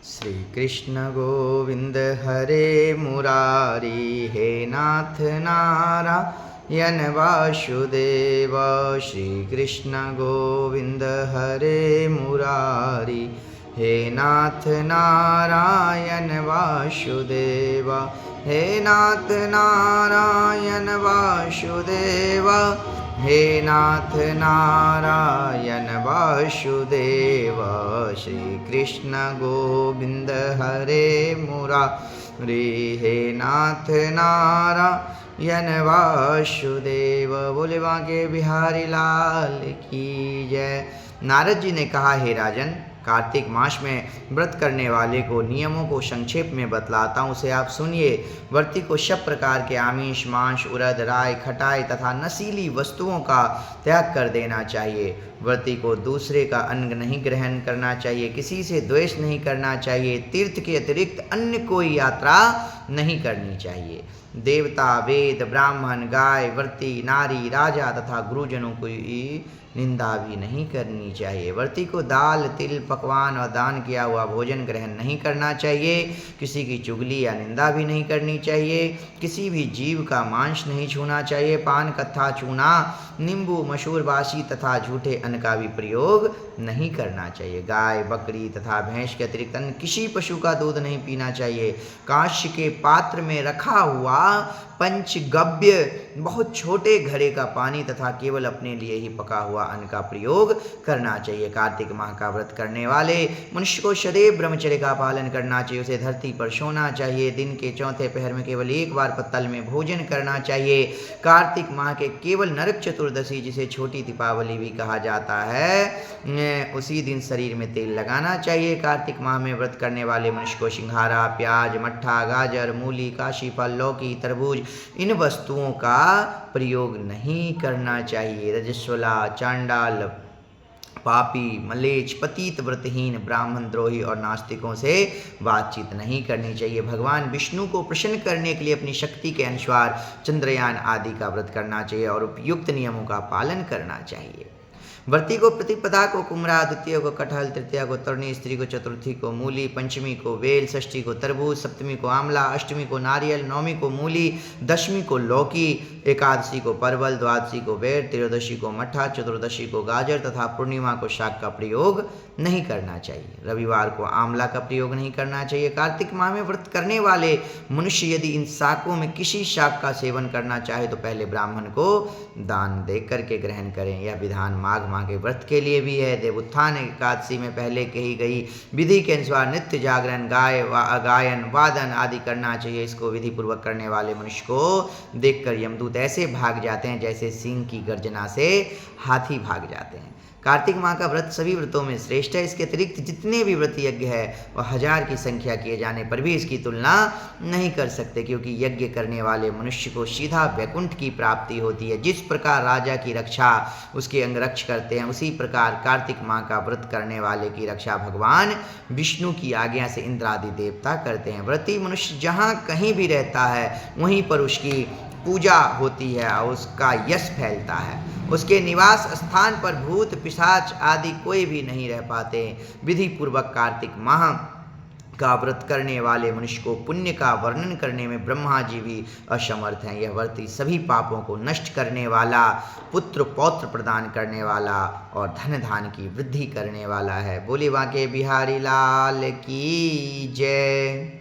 श्री कृष्ण गोविंद हरे मुरारी, हे नाथ नारायण वासुदेव। श्री कृष्ण गोविंद हरे मुरारी, हे नाथ नारायण वासुदेव। हे नाथ नारायण वासुदेव, हे नाथ नारायण वासुदेव। श्री कृष्ण गोविंद हरे मुरारी, हे नाथ नारायण वासुदेव। बोले बांके बिहारी लाल की जय। नारद जी ने कहा, हे राजन, कार्तिक मास में व्रत करने वाले को नियमों को संक्षेप में बतलाता हूँ, उसे आप सुनिए। व्रती को सब प्रकार के आमिष, मांस, उड़द, राई, खटाई तथा नशीली वस्तुओं का त्याग कर देना चाहिए। व्रती को दूसरे का अन्न नहीं ग्रहण करना चाहिए, किसी से द्वेष नहीं करना चाहिए, तीर्थ के अतिरिक्त अन्य कोई यात्रा नहीं करनी चाहिए। देवता, वेद, ब्राह्मण, गाय, व्रती, नारी, राजा तथा गुरुजनों की निंदा भी नहीं करनी चाहिए। व्रती को दाल, तिल, पकवान और दान किया हुआ भोजन ग्रहण नहीं करना चाहिए। किसी की चुगली या निंदा भी नहीं करनी चाहिए। किसी भी जीव का मांस नहीं छूना चाहिए। पान, कत्था, चूना, नींबू, मसूर, बासी तथा झूठे अन्न का भी प्रयोग नहीं करना चाहिए। गाय, बकरी तथा भैंस के अतिरिक्त अन्य किसी पशु का दूध नहीं पीना चाहिए। कांस्य के पात्र में रखा हुआ पंचगव्य, बहुत छोटे घड़े का पानी तथा केवल अपने लिए ही पका हुआ अन्न का प्रयोग करना चाहिए। कार्तिक माह का व्रत करने वाले मनुष्य को सदैव ब्रह्मचर्य का पालन करना चाहिए। उसे धरती पर सोना चाहिए। दिन के चौथे पहर में केवल एक बार पत्तल में भोजन करना चाहिए। कार्तिक माह के केवल नरक चतुर्दशी, जिसे छोटी दीपावली भी कहा जाता है, उसी दिन शरीर में तेल लगाना चाहिए। कार्तिक माह में व्रत करने वाले मनुष्य को सिंघारा, प्याज, मट्ठा, गाजर, मूली, काशी फल, लौकी, तरबूज, इन वस्तुओं का प्रयोग नहीं करना चाहिए। रजस्वला, चांडाल, पापी, मलेच्छ, पतित, व्रतहीन, ब्राह्मण द्रोही और नास्तिकों से बातचीत नहीं करनी चाहिए। भगवान विष्णु को प्रसन्न करने के लिए अपनी शक्ति के अनुसार चंद्रयान आदि का व्रत करना चाहिए और उपयुक्त नियमों का पालन करना चाहिए। व्रती को प्रतिपदा को कुमरा, द्वितीय को कटहल, तृतीया को तरुणी, स्त्री को चतुर्थी को मूली, पंचमी को बेल, षष्ठी को तरबूज, सप्तमी को आंवला, अष्टमी को नारियल, नौमी को मूली, दशमी को लौकी, एकादशी को परवल, द्वादशी को बेर, त्रयोदशी को मट्ठा, चतुर्दशी को गाजर तथा पूर्णिमा को शाक का प्रयोग नहीं करना चाहिए। रविवार को आंवला का प्रयोग नहीं करना चाहिए। कार्तिक माह में व्रत करने वाले मनुष्य यदि इन शाकों में किसी शाक का सेवन करना चाहे तो पहले ब्राह्मण को दान दे करके ग्रहण करें। यह विधान माघ माह के व्रत के लिए भी है। देवोत्थान एकादशी में पहले कही गई विधि के अनुसार नित्य जागरण, गायन, वादन आदि करना चाहिए। इसको विधि पूर्वक करने वाले मनुष्य को देखकर यमदूत ऐसे भाग जाते हैं जैसे सिंह की गर्जना से हाथी भाग जाते हैं। कार्तिक माह का व्रत सभी व्रतों में श्रेष्ठ है। इसके अतिरिक्त जितने भी व्रत यज्ञ है वह 1000 की संख्या किए जाने पर भी इसकी तुलना नहीं कर सकते, क्योंकि यज्ञ करने वाले मनुष्य को सीधा वैकुंठ की प्राप्ति होती है। जिस प्रकार राजा की रक्षा उसके अंगरक्ष करते हैं, उसी प्रकार कार्तिक माह का व्रत करने वाले की रक्षा भगवान विष्णु की आज्ञा से इंद्र आदि देवता करते हैं। व्रती मनुष्य जहाँ कहीं भी रहता है वहीं पर उसकी पूजा होती है और उसका यश फैलता है। उसके निवास स्थान पर भूत, पिशाच आदि कोई भी नहीं रह पाते। विधि पूर्वक कार्तिक माह का व्रत करने वाले मनुष्य को पुण्य का वर्णन करने में ब्रह्मा जी भी असमर्थ हैं। यह व्रती सभी पापों को नष्ट करने वाला, पुत्र पौत्र प्रदान करने वाला और धन धान की वृद्धि करने वाला है। बोले बांके बिहारी लाल की जय।